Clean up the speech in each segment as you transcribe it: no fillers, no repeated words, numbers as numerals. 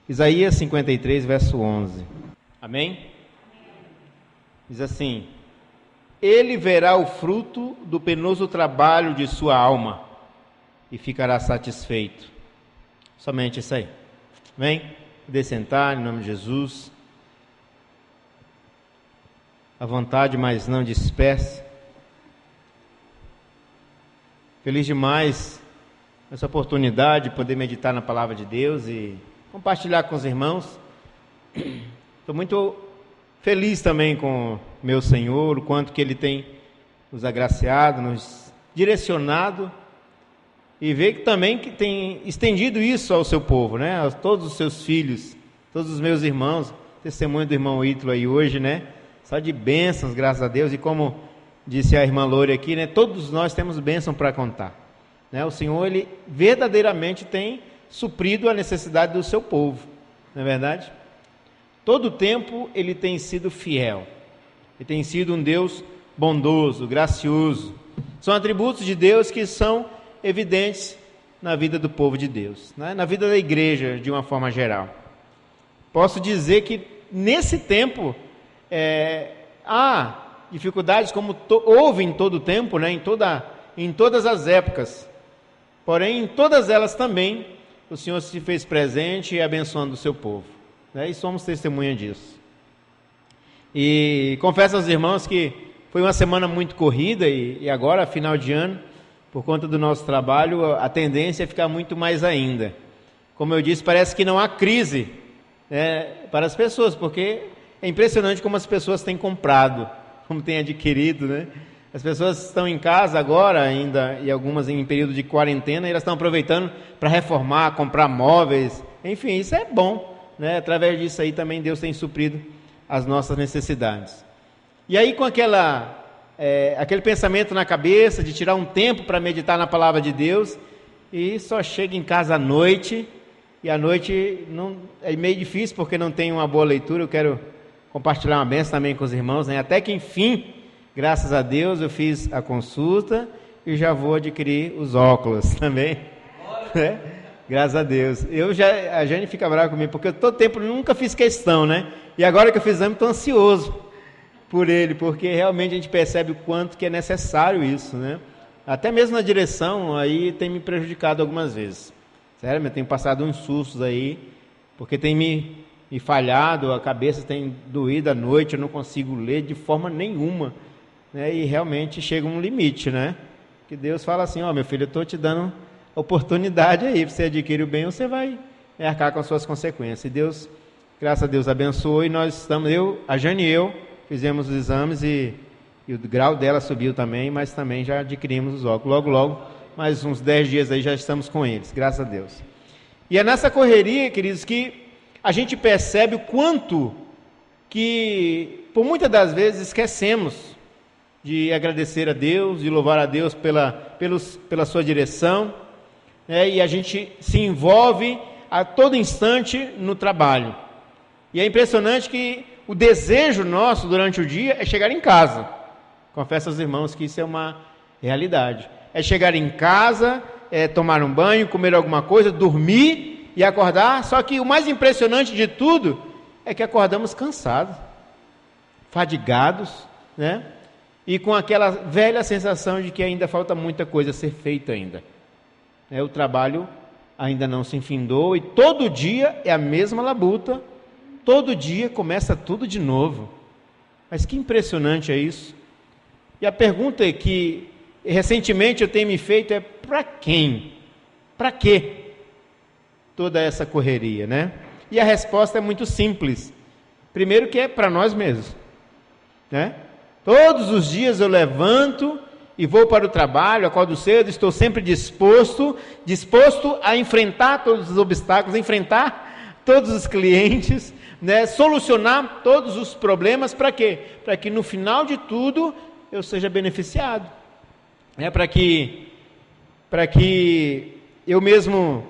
Isaías 53, verso 11. Amém? Diz assim: Ele verá o fruto do penoso trabalho de sua alma e ficará satisfeito. Somente isso aí. Vem, poder sentar em nome de Jesus. À vontade, mas não disperse. Feliz demais essa oportunidade de poder meditar na palavra de Deus e compartilhar com os irmãos. Estou muito feliz também com meu Senhor, o quanto que Ele tem nos agraciado, nos direcionado, e ver que também que tem estendido isso ao seu povo, né? A todos os seus filhos, todos os meus irmãos. Testemunho do irmão Ítalo aí hoje, né? Só de bênçãos, graças a Deus. E como disse a irmã Lore aqui, né? Todos nós temos bênção para contar, né? O Senhor, Ele verdadeiramente tem suprido a necessidade do seu povo, não é verdade? Todo o tempo Ele tem sido fiel. Ele tem sido um Deus bondoso, gracioso. São atributos de Deus que são evidentes na vida do povo de Deus, né? Na vida da igreja de uma forma geral. Posso dizer que nesse tempo há dificuldades como houve em todo o tempo, né? Em todas as épocas. Porém, em todas elas também o Senhor se fez presente e abençoando o seu povo, né? E somos testemunha disso. E confesso aos irmãos que foi uma semana muito corrida e agora, final de ano, por conta do nosso trabalho, a tendência é ficar muito mais ainda. Como eu disse, parece que não há crise, né, para as pessoas, porque é impressionante como as pessoas têm comprado, como têm adquirido, né? As pessoas estão em casa agora ainda, e algumas em período de quarentena, e elas estão aproveitando para reformar, comprar móveis, enfim, isso é bom, né? Através disso aí também Deus tem suprido as nossas necessidades. E aí com aquele pensamento na cabeça de tirar um tempo para meditar na palavra de Deus, e só chega em casa à noite, e à noite é meio difícil porque não tem uma boa leitura. Eu quero compartilhar uma bênção também com os irmãos, né? Até que enfim, graças a Deus, eu fiz a consulta e já vou adquirir os óculos também, né? Graças a Deus. A Jane fica brava comigo, porque eu todo tempo nunca fiz questão, né? E agora que eu fiz exame, estou ansioso por ele, porque realmente a gente percebe o quanto que é necessário isso, né? Até mesmo na direção, aí tem me prejudicado algumas vezes. Sério, eu tenho passado uns sustos aí, porque tem me falhado, a cabeça tem doído à noite, eu não consigo ler de forma nenhuma, né? E realmente chega um limite, né? Que Deus fala assim: ó, meu filho, eu estou te dando oportunidade aí, para você adquirir o bem, ou você vai arcar com as suas consequências. E Deus, graças a Deus, abençoou, e nós estamos, a Jane e eu, fizemos os exames e o grau dela subiu também, mas também já adquirimos os óculos. Logo, mais uns 10 dias aí já estamos com eles, graças a Deus. E é nessa correria, queridos, que a gente percebe o quanto que, por muitas das vezes, esquecemos de agradecer a Deus, de louvar a Deus pela sua direção, né? E a gente se envolve a todo instante no trabalho. E é impressionante que o desejo nosso durante o dia é chegar em casa. Confesso aos irmãos que isso é uma realidade. É chegar em casa, tomar um banho, comer alguma coisa, dormir e acordar. Só que o mais impressionante de tudo é que acordamos cansados, fadigados, né? E com aquela velha sensação de que ainda falta muita coisa a ser feita ainda. O trabalho ainda não se enfindou e todo dia é a mesma labuta. Todo dia começa tudo de novo. Mas que impressionante é isso. E a pergunta que recentemente eu tenho me feito é: para quem? Para quê toda essa correria, né? E a resposta é muito simples. Primeiro que é para nós mesmos, né? Todos os dias eu levanto e vou para o trabalho, acordo cedo, estou sempre disposto a enfrentar todos os obstáculos, enfrentar todos os clientes, né, solucionar todos os problemas. Para quê? Para que no final de tudo eu seja beneficiado, né, para que eu mesmo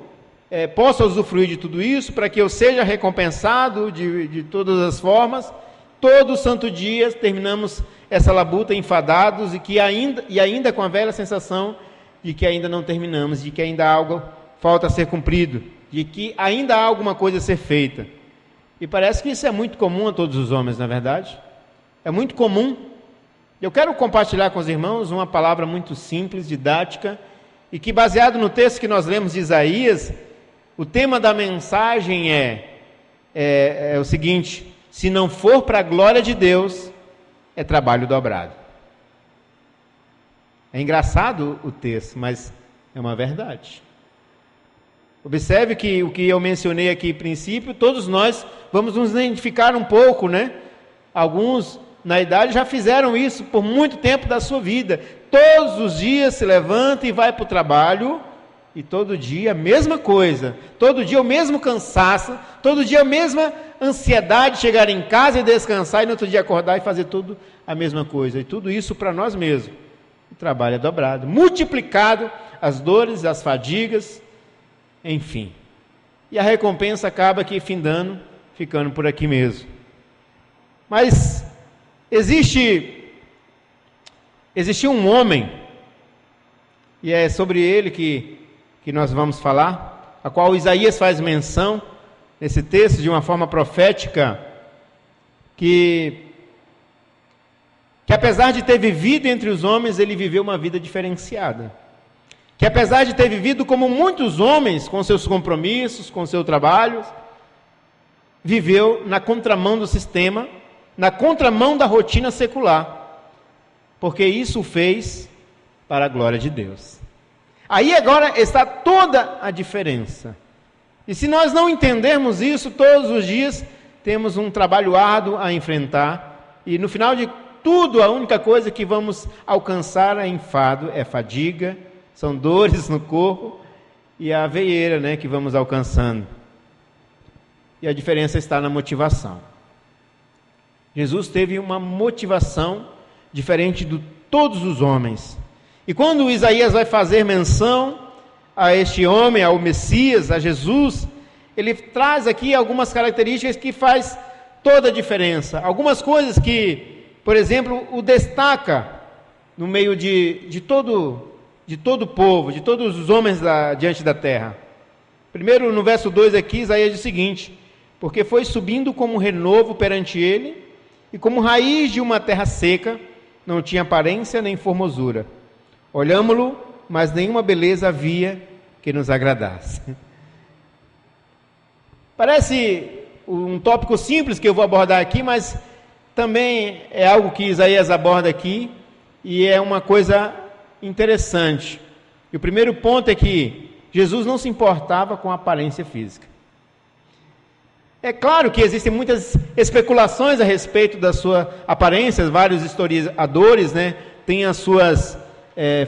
possa usufruir de tudo isso, para que eu seja recompensado de todas as formas. Todo santo dia terminamos essa labuta enfadados e com a velha sensação de que ainda não terminamos, de que ainda algo falta a ser cumprido. de que ainda há alguma coisa a ser feita. E parece que isso é muito comum a todos os homens, não é verdade? É muito comum. Eu quero compartilhar com os irmãos uma palavra muito simples, didática, e que, baseado no texto que nós lemos de Isaías, o tema da mensagem é o seguinte: se não for para a glória de Deus, é trabalho dobrado. É engraçado o texto, mas é uma verdade. Observe que o que eu mencionei aqui, em princípio, todos nós vamos nos identificar um pouco, né? Alguns, na idade, já fizeram isso por muito tempo da sua vida. Todos os dias se levanta e vai para o trabalho, e todo dia a mesma coisa. Todo dia o mesmo cansaço, todo dia a mesma ansiedade de chegar em casa e descansar, e no outro dia acordar e fazer tudo a mesma coisa. E tudo isso para nós mesmos. O trabalho é dobrado, multiplicado, as dores, as fadigas, enfim. E a recompensa acaba aqui findando, ficando por aqui mesmo. Mas existe um homem, e é sobre ele que nós vamos falar, a qual Isaías faz menção nesse texto de uma forma profética, que apesar de ter vivido entre os homens, ele viveu uma vida diferenciada. Que apesar de ter vivido como muitos homens, com seus compromissos, com seu trabalho, viveu na contramão do sistema, na contramão da rotina secular, porque isso o fez para a glória de Deus. Aí agora está toda a diferença. E se nós não entendermos isso, todos os dias temos um trabalho árduo a enfrentar, e no final de tudo, a única coisa que vamos alcançar é enfado, é fadiga, são dores no corpo e a veieira, né, que vamos alcançando. E a diferença está na motivação. Jesus teve uma motivação diferente de todos os homens. E quando Isaías vai fazer menção a este homem, ao Messias, a Jesus, ele traz aqui algumas características que faz toda a diferença. Algumas coisas que, por exemplo, o destaca no meio de todo o povo, de todos os homens diante da terra. Primeiro, no verso 2 aqui, Isaías diz o seguinte: porque foi subindo como renovo perante ele, e como raiz de uma terra seca, não tinha aparência nem formosura. Olhámo-lo, mas nenhuma beleza havia que nos agradasse. Parece um tópico simples que eu vou abordar aqui, mas também é algo que Isaías aborda aqui, e é uma coisa interessante. E o primeiro ponto é que Jesus não se importava com a aparência física. É claro que existem muitas especulações a respeito da sua aparência, vários historiadores, né,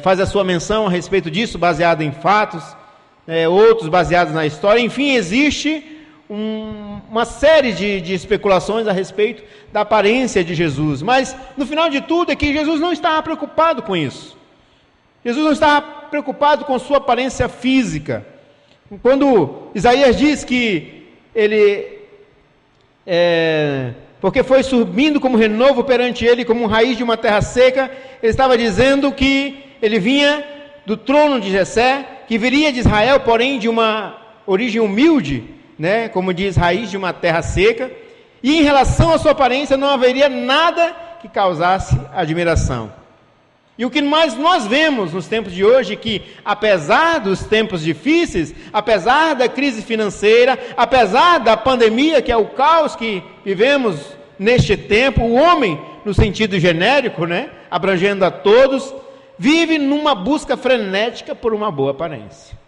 faz a sua menção a respeito disso, baseado em fatos, outros baseados na história. Enfim, existe uma série de especulações a respeito da aparência de Jesus, mas no final de tudo é que Jesus não estava preocupado com isso. Jesus não estava preocupado com sua aparência física. Quando Isaías diz que ele, porque foi subindo como renovo perante ele, como raiz de uma terra seca, ele estava dizendo que ele vinha do trono de Jessé, que viria de Israel, porém de uma origem humilde, né, como diz, raiz de uma terra seca, e em relação à sua aparência não haveria nada que causasse admiração. E o que mais nós vemos nos tempos de hoje, que apesar dos tempos difíceis, apesar da crise financeira, apesar da pandemia, que é o caos que vivemos neste tempo, o homem, no sentido genérico, né, abrangendo a todos, vive numa busca frenética por uma boa aparência.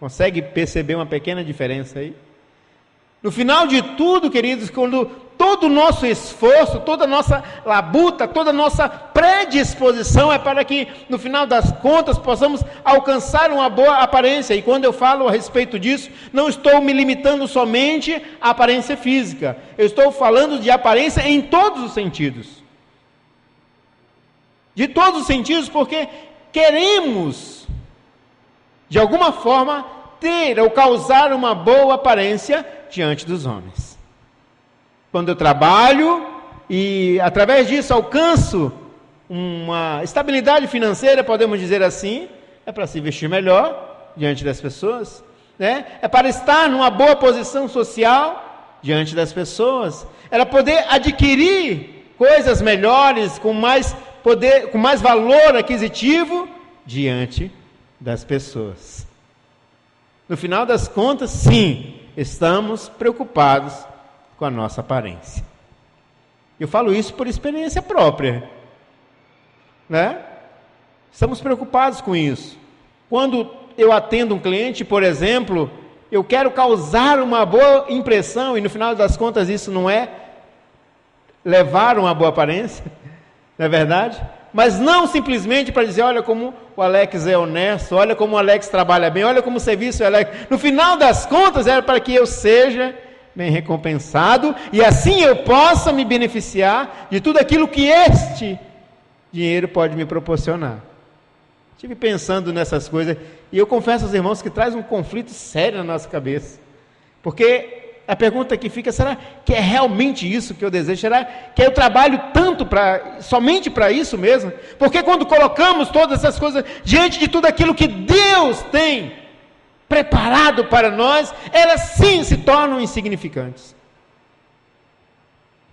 Consegue perceber uma pequena diferença aí? No final de tudo, queridos, quando todo o nosso esforço, toda a nossa labuta, toda a nossa predisposição é para que, no final das contas, possamos alcançar uma boa aparência. E quando eu falo a respeito disso, não estou me limitando somente à aparência física. Eu estou falando de aparência em todos os sentidos. De todos os sentidos, porque queremos, de alguma forma, ter ou causar uma boa aparência diante dos homens. Quando eu trabalho e através disso alcanço uma estabilidade financeira, podemos dizer assim, é para se vestir melhor diante das pessoas, né? É para estar numa boa posição social diante das pessoas. Era poder adquirir coisas melhores, com mais poder, com mais valor aquisitivo diante das pessoas. No final das contas, sim, estamos preocupados com a nossa aparência. Eu falo isso por experiência própria, né? Estamos preocupados com isso. Quando eu atendo um cliente, por exemplo, eu quero causar uma boa impressão, e no final das contas isso não é levar uma boa aparência, não é verdade? Mas não simplesmente para dizer, olha como o Alex é honesto, olha como o Alex trabalha bem, olha como o serviço é Alex. No final das contas, era para que eu seja bem recompensado, e assim eu possa me beneficiar de tudo aquilo que este dinheiro pode me proporcionar. Estive pensando nessas coisas, e eu confesso aos irmãos que traz um conflito sério na nossa cabeça. Porque a pergunta que fica, será que é realmente isso que eu desejo? Será que eu trabalho tanto somente para isso mesmo? Porque quando colocamos todas essas coisas diante de tudo aquilo que Deus tem preparado para nós, elas sim se tornam insignificantes.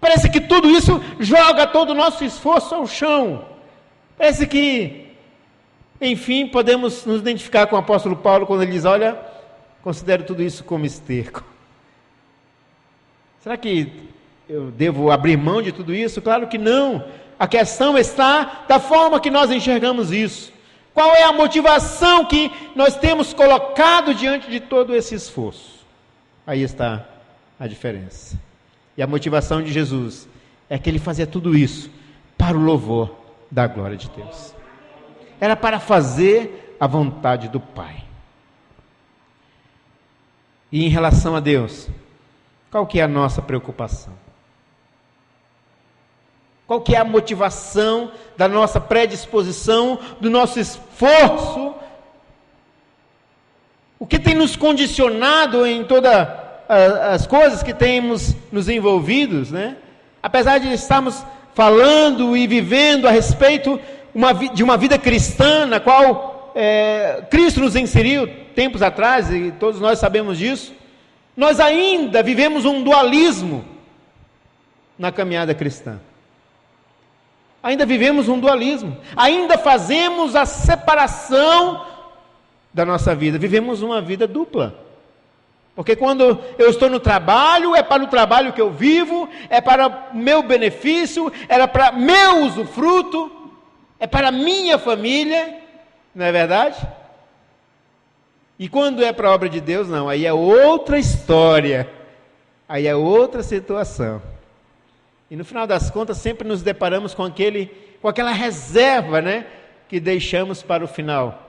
Parece que tudo isso joga todo o nosso esforço ao chão. Parece que, enfim, podemos nos identificar com o apóstolo Paulo quando ele diz, olha, considero tudo isso como esterco. Será que eu devo abrir mão de tudo isso? Claro que não. A questão está da forma que nós enxergamos isso. Qual é a motivação que nós temos colocado diante de todo esse esforço? Aí está a diferença. E a motivação de Jesus é que ele fazia tudo isso para o louvor da glória de Deus. Era para fazer a vontade do Pai. E em relação a Deus, qual que é a nossa preocupação? Qual que é a motivação da nossa predisposição, do nosso esforço? O que tem nos condicionado em todas as coisas que temos nos envolvidos, né? Apesar de estarmos falando e vivendo a respeito de uma vida cristã, na qual Cristo nos inseriu tempos atrás, e todos nós sabemos disso, nós ainda vivemos um dualismo na caminhada cristã. Ainda vivemos um dualismo. Ainda fazemos a separação da nossa vida. Vivemos uma vida dupla. Porque quando eu estou no trabalho, é para o trabalho que eu vivo, é para meu benefício, é para meu usufruto, é para minha família, não é verdade? E quando é para a obra de Deus, não, aí é outra história, aí é outra situação. E no final das contas, sempre nos deparamos com aquela reserva, né, que deixamos para o final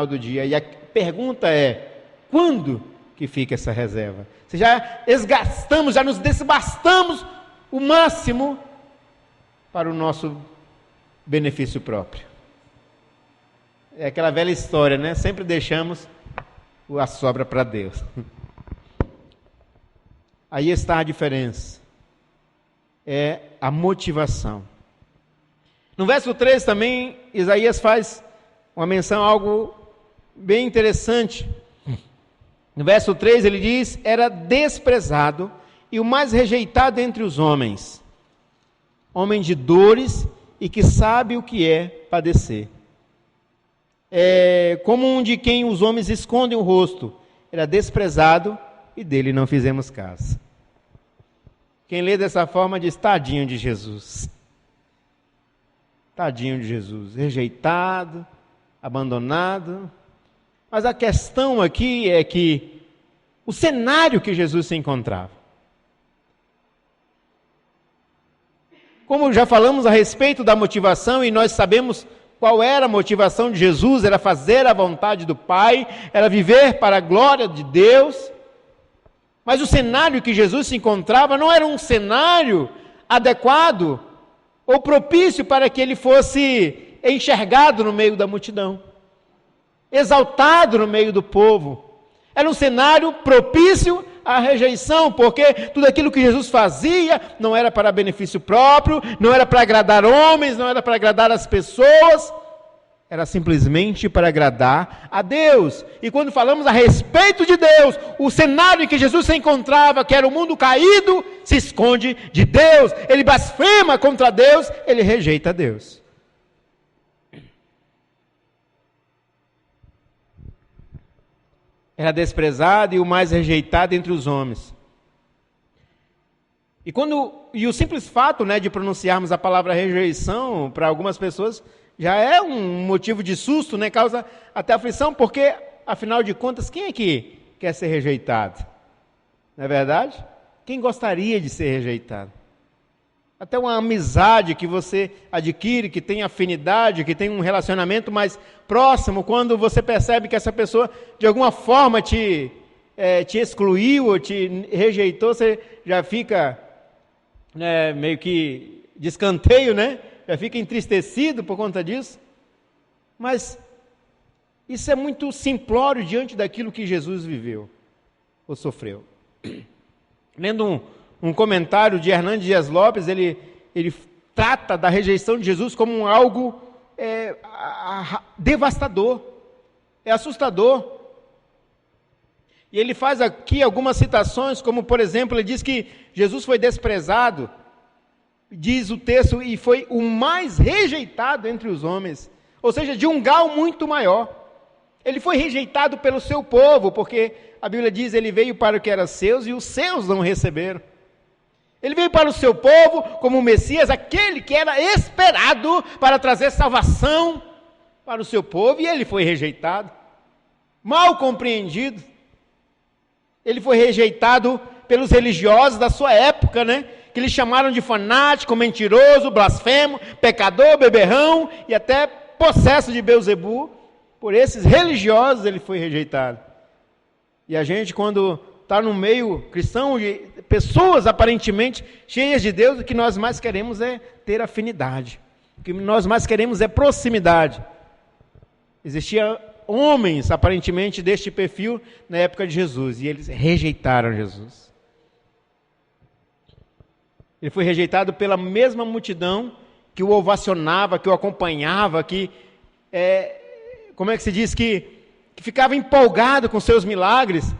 do dia. E a pergunta é, quando que fica essa reserva? Se já esgastamos, já nos desbastamos o máximo para o nosso benefício próprio. É aquela velha história, né? Sempre deixamos a sobra para Deus. Aí está a diferença. É a motivação. No verso 3 também, Isaías faz uma menção a algo bem interessante. No verso 3 ele diz, era desprezado e o mais rejeitado entre os homens, homem de dores e que sabe o que é padecer. Como um de quem os homens escondem o rosto, era desprezado e dele não fizemos caso. Quem lê dessa forma diz, tadinho de Jesus. Tadinho de Jesus, rejeitado, abandonado. Mas a questão aqui é que o cenário que Jesus se encontrava. Como já falamos a respeito da motivação, e nós sabemos qual era a motivação de Jesus, era fazer a vontade do Pai, era viver para a glória de Deus. Mas o cenário que Jesus se encontrava não era um cenário adequado ou propício para que ele fosse enxergado no meio da multidão, exaltado no meio do povo. Era um cenário propício à rejeição, porque tudo aquilo que Jesus fazia não era para benefício próprio, não era para agradar homens, não era para agradar as pessoas, era simplesmente para agradar a Deus. E quando falamos a respeito de Deus, o cenário em que Jesus se encontrava, que era o mundo caído, se esconde de Deus. Ele blasfema contra Deus, ele rejeita Deus. Era desprezado e o mais rejeitado entre os homens. E o simples fato, de pronunciarmos a palavra rejeição, para algumas pessoas, já é um motivo de susto, causa até aflição, porque, afinal de contas, quem é que quer ser rejeitado? Não é verdade? Quem gostaria de ser rejeitado? Até uma amizade que você adquire, que tem afinidade, que tem um relacionamento mais próximo, quando você percebe que essa pessoa, de alguma forma, te excluiu ou te rejeitou, você já fica meio que de escanteio, já fica entristecido por conta disso. Mas isso é muito simplório diante daquilo que Jesus viveu ou sofreu. Lendo um comentário de Hernandes Dias Lopes, ele trata da rejeição de Jesus como algo devastador, assustador. E ele faz aqui algumas citações, como por exemplo, ele diz que Jesus foi desprezado, diz o texto, e foi o mais rejeitado entre os homens, ou seja, de um grau muito maior. Ele foi rejeitado pelo seu povo, porque a Bíblia diz, ele veio para o que era seus, e os seus não receberam. Ele veio para o seu povo como o Messias, aquele que era esperado para trazer salvação para o seu povo, e ele foi rejeitado, mal compreendido. Ele foi rejeitado pelos religiosos da sua época, que lhe chamaram de fanático, mentiroso, blasfemo, pecador, beberrão e até possesso de Beelzebu. Por esses religiosos ele foi rejeitado. E a gente, quando está no meio cristão, de pessoas aparentemente cheias de Deus, o que nós mais queremos é ter afinidade. O que nós mais queremos é proximidade. Existia homens, aparentemente, deste perfil na época de Jesus, e eles rejeitaram Jesus. Ele foi rejeitado pela mesma multidão que o ovacionava, que o acompanhava, que ficava empolgado com seus milagres.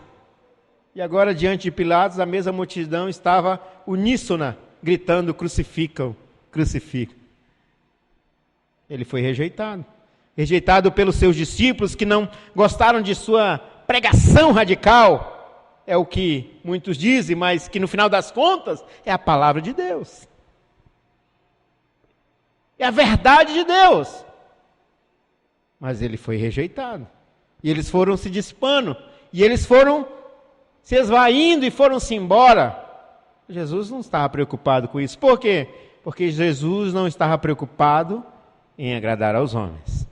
E agora, diante de Pilatos, a mesma multidão estava uníssona, gritando, crucificam, crucificam. Ele foi rejeitado. Rejeitado pelos seus discípulos, que não gostaram de sua pregação radical, é o que muitos dizem, mas que no final das contas é a palavra de Deus. É a verdade de Deus. Mas ele foi rejeitado. E eles foram se dissipando. E eles foram se esvaindo e foram-se embora. Jesus não estava preocupado com isso. Por quê? Porque Jesus não estava preocupado em agradar aos homens.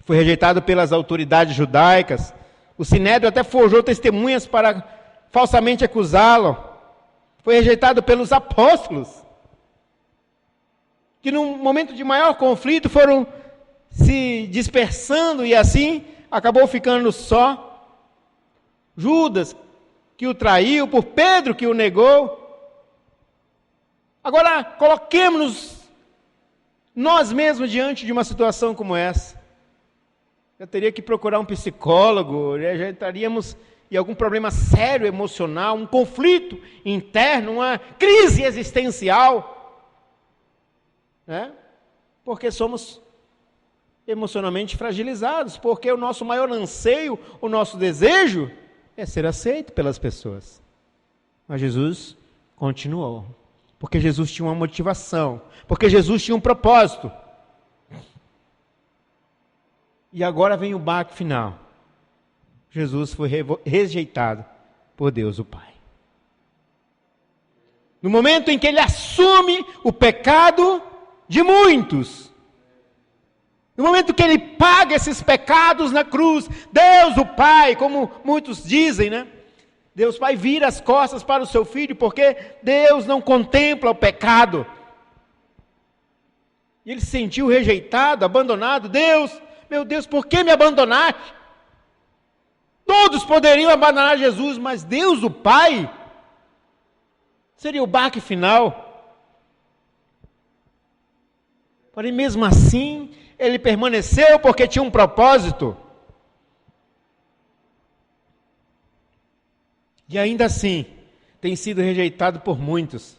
Foi rejeitado pelas autoridades judaicas. O Sinédrio até forjou testemunhas para falsamente acusá-lo. Foi rejeitado pelos apóstolos, que num momento de maior conflito foram se dispersando e assim acabou ficando só. Judas, que o traiu, por Pedro, que o negou. Agora, coloquemos-nos nós mesmos diante de uma situação como essa. Já teria que procurar um psicólogo, já estaríamos em algum problema sério, emocional, um conflito interno, uma crise existencial. Porque somos emocionalmente fragilizados, porque o nosso maior anseio, o nosso desejo é ser aceito pelas pessoas. Mas Jesus continuou, porque Jesus tinha uma motivação, porque Jesus tinha um propósito. E agora vem o baque final. Jesus foi rejeitado por Deus o Pai. No momento em que ele assume o pecado de muitos, no momento que ele paga esses pecados na cruz, Deus o Pai, como muitos dizem, Deus Pai vira as costas para o seu Filho, porque Deus não contempla o pecado. E ele se sentiu rejeitado, abandonado. Deus, meu Deus, por que me abandonaste? Todos poderiam abandonar Jesus, mas Deus o Pai seria o baque final. Porém, mesmo assim, ele permaneceu porque tinha um propósito. E ainda assim, tem sido rejeitado por muitos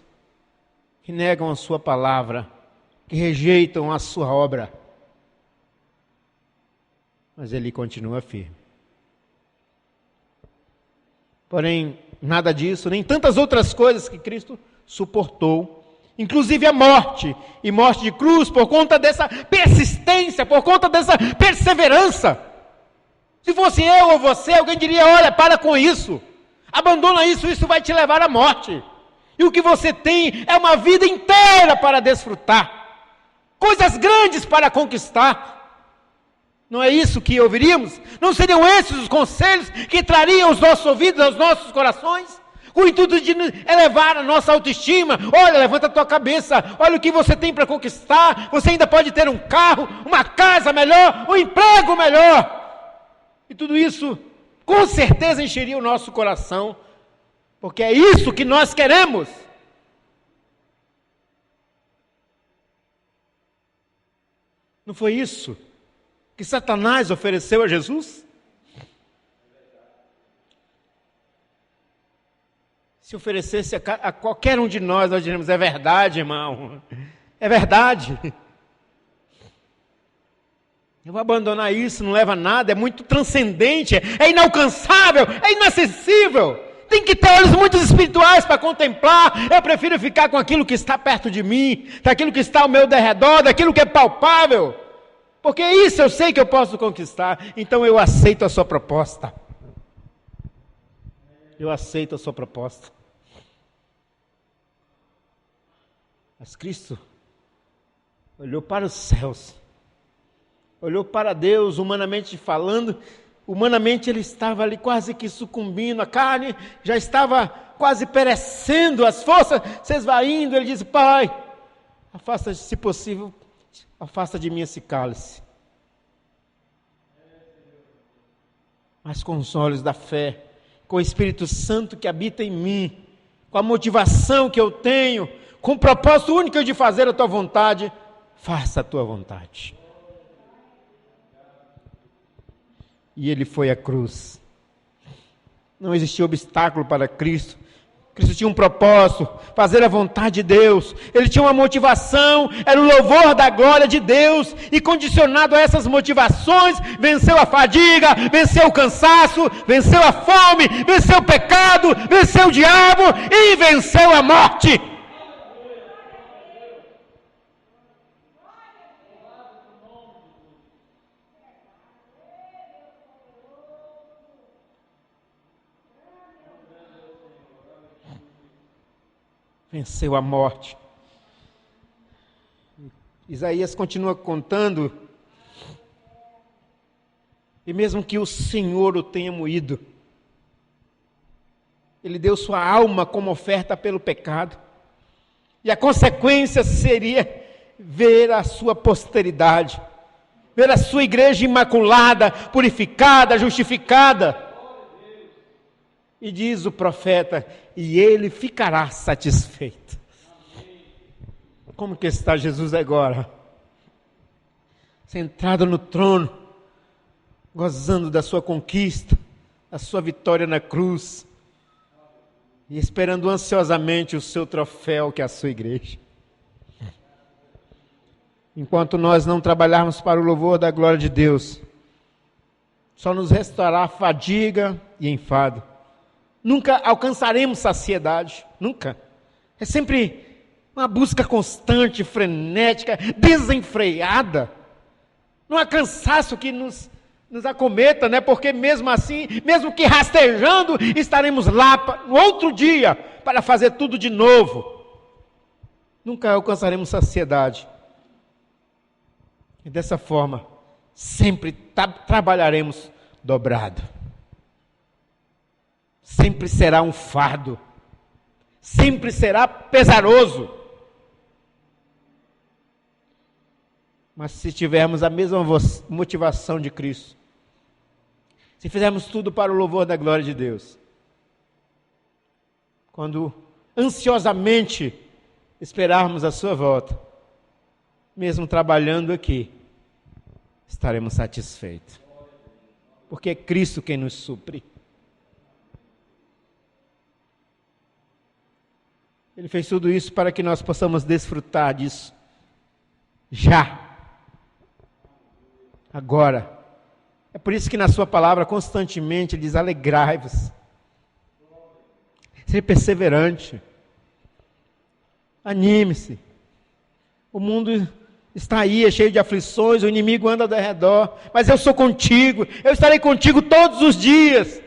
que negam a sua palavra, que rejeitam a sua obra. Mas ele continua firme. Porém, nada disso, nem tantas outras coisas que Cristo suportou, inclusive a morte, e morte de cruz, por conta dessa persistência, por conta dessa perseverança. Se fosse eu ou você, alguém diria: olha, para com isso, abandona isso, isso vai te levar à morte. E o que você tem é uma vida inteira para desfrutar, coisas grandes para conquistar. Não é isso que ouviríamos? Não seriam esses os conselhos que trariam aos nossos ouvidos, aos nossos corações? Com o intuito de elevar a nossa autoestima. Olha, levanta a tua cabeça, olha o que você tem para conquistar. Você ainda pode ter um carro, uma casa melhor, um emprego melhor. E tudo isso, com certeza, encheria o nosso coração, porque é isso que nós queremos. Não foi isso que Satanás ofereceu a Jesus? Se oferecesse a qualquer um de nós diríamos: é verdade, irmão, é verdade. Eu vou abandonar isso, não leva a nada, é muito transcendente, é inalcançável, é inacessível. Tem que ter olhos muito espirituais para contemplar. Eu prefiro ficar com aquilo que está perto de mim, daquilo que está ao meu derredor, daquilo que é palpável. Porque isso eu sei que eu posso conquistar. Então eu aceito a sua proposta. Eu aceito a sua proposta. Mas Cristo olhou para os céus, olhou para Deus, humanamente falando. Humanamente ele estava ali quase que sucumbindo, a carne já estava quase perecendo, as forças se esvaindo. Ele disse: Pai, afasta, se possível, afasta de mim esse cálice. Mas com os olhos da fé, com o Espírito Santo que habita em mim, com a motivação que eu tenho, com o propósito único de fazer a tua vontade, faça a tua vontade. E ele foi à cruz. Não existia obstáculo para Cristo. Cristo tinha um propósito, fazer a vontade de Deus. Ele tinha uma motivação, era o louvor da glória de Deus. E condicionado a essas motivações, venceu a fadiga, venceu o cansaço, venceu a fome, venceu o pecado, venceu o diabo e venceu a morte. Venceu a morte. Isaías continua contando: e mesmo que o Senhor o tenha moído, Ele deu sua alma como oferta pelo pecado, e a consequência seria ver a sua posteridade, ver a sua igreja imaculada, purificada, justificada. E diz o profeta: e ele ficará satisfeito. Como que está Jesus agora? Sentado no trono, gozando da sua conquista, da sua vitória na cruz, e esperando ansiosamente o seu troféu, que é a sua igreja. Enquanto nós não trabalharmos para o louvor da glória de Deus, só nos restará fadiga e enfado. Nunca alcançaremos saciedade, nunca. É sempre uma busca constante, frenética, desenfreada. Não há cansaço que nos acometa, né? Porque mesmo assim, mesmo que rastejando, estaremos lá no outro dia para fazer tudo de novo. Nunca alcançaremos saciedade. E dessa forma, sempre trabalharemos dobrado. Sempre será um fardo, sempre será pesaroso. Mas se tivermos a mesma motivação de Cristo, se fizermos tudo para o louvor da glória de Deus, quando ansiosamente esperarmos a sua volta, mesmo trabalhando aqui, estaremos satisfeitos. Porque é Cristo quem nos supre. Ele fez tudo isso para que nós possamos desfrutar disso. Já. Agora. É por isso que na sua palavra constantemente ele diz: alegrai-vos. Seja perseverante. Anime-se. O mundo está aí, é cheio de aflições, o inimigo anda ao redor, mas eu sou contigo, eu estarei contigo todos os dias.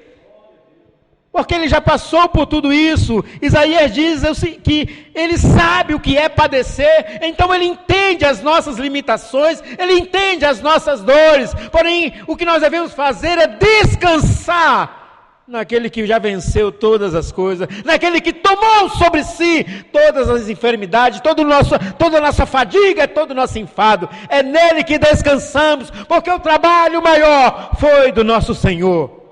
Porque ele já passou por tudo isso. Isaías diz que ele sabe o que é padecer, então ele entende as nossas limitações, ele entende as nossas dores. Porém, o que nós devemos fazer é descansar naquele que já venceu todas as coisas, naquele que tomou sobre si todas as enfermidades, toda a nossa fadiga, todo o nosso enfado. É nele que descansamos, porque o trabalho maior foi do nosso Senhor.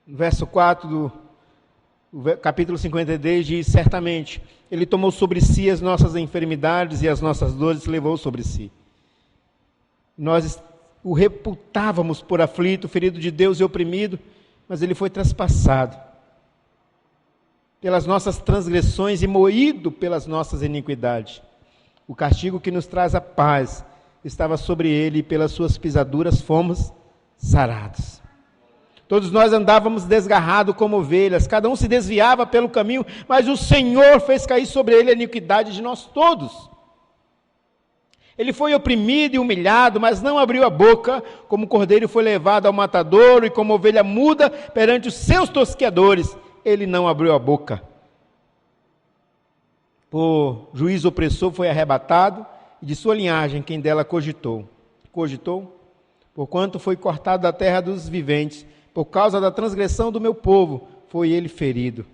No verso 4 do capítulo 53 diz: certamente, ele tomou sobre si as nossas enfermidades e as nossas dores levou sobre si. Nós o reputávamos por aflito, ferido de Deus e oprimido, mas ele foi traspassado pelas nossas transgressões e moído pelas nossas iniquidades. O castigo que nos traz a paz estava sobre ele, e pelas suas pisaduras fomos sarados. Todos nós andávamos desgarrados como ovelhas, cada um se desviava pelo caminho, mas o Senhor fez cair sobre ele a iniquidade de nós todos. Ele foi oprimido e humilhado, mas não abriu a boca, como o cordeiro foi levado ao matadouro, e como ovelha muda perante os seus tosqueadores, ele não abriu a boca. Por juízo opressor foi arrebatado, e de sua linhagem quem dela cogitou. Cogitou? Porquanto foi cortado da terra dos viventes, por causa da transgressão do meu povo, foi ele ferido.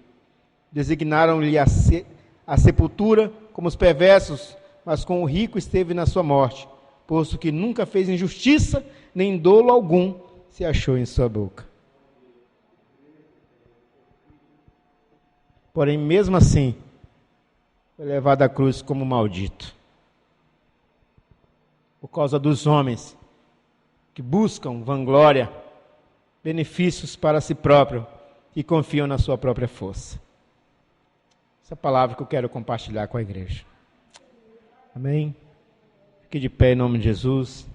Designaram-lhe a sepultura como os perversos, mas com o rico esteve na sua morte, posto que nunca fez injustiça, nem dolo algum se achou em sua boca. Porém, mesmo assim, foi levado à cruz como maldito. Por causa dos homens que buscam vanglória, benefícios para si próprio e confiam na sua própria força. Essa é a palavra que eu quero compartilhar com a igreja. Amém? Fique de pé em nome de Jesus.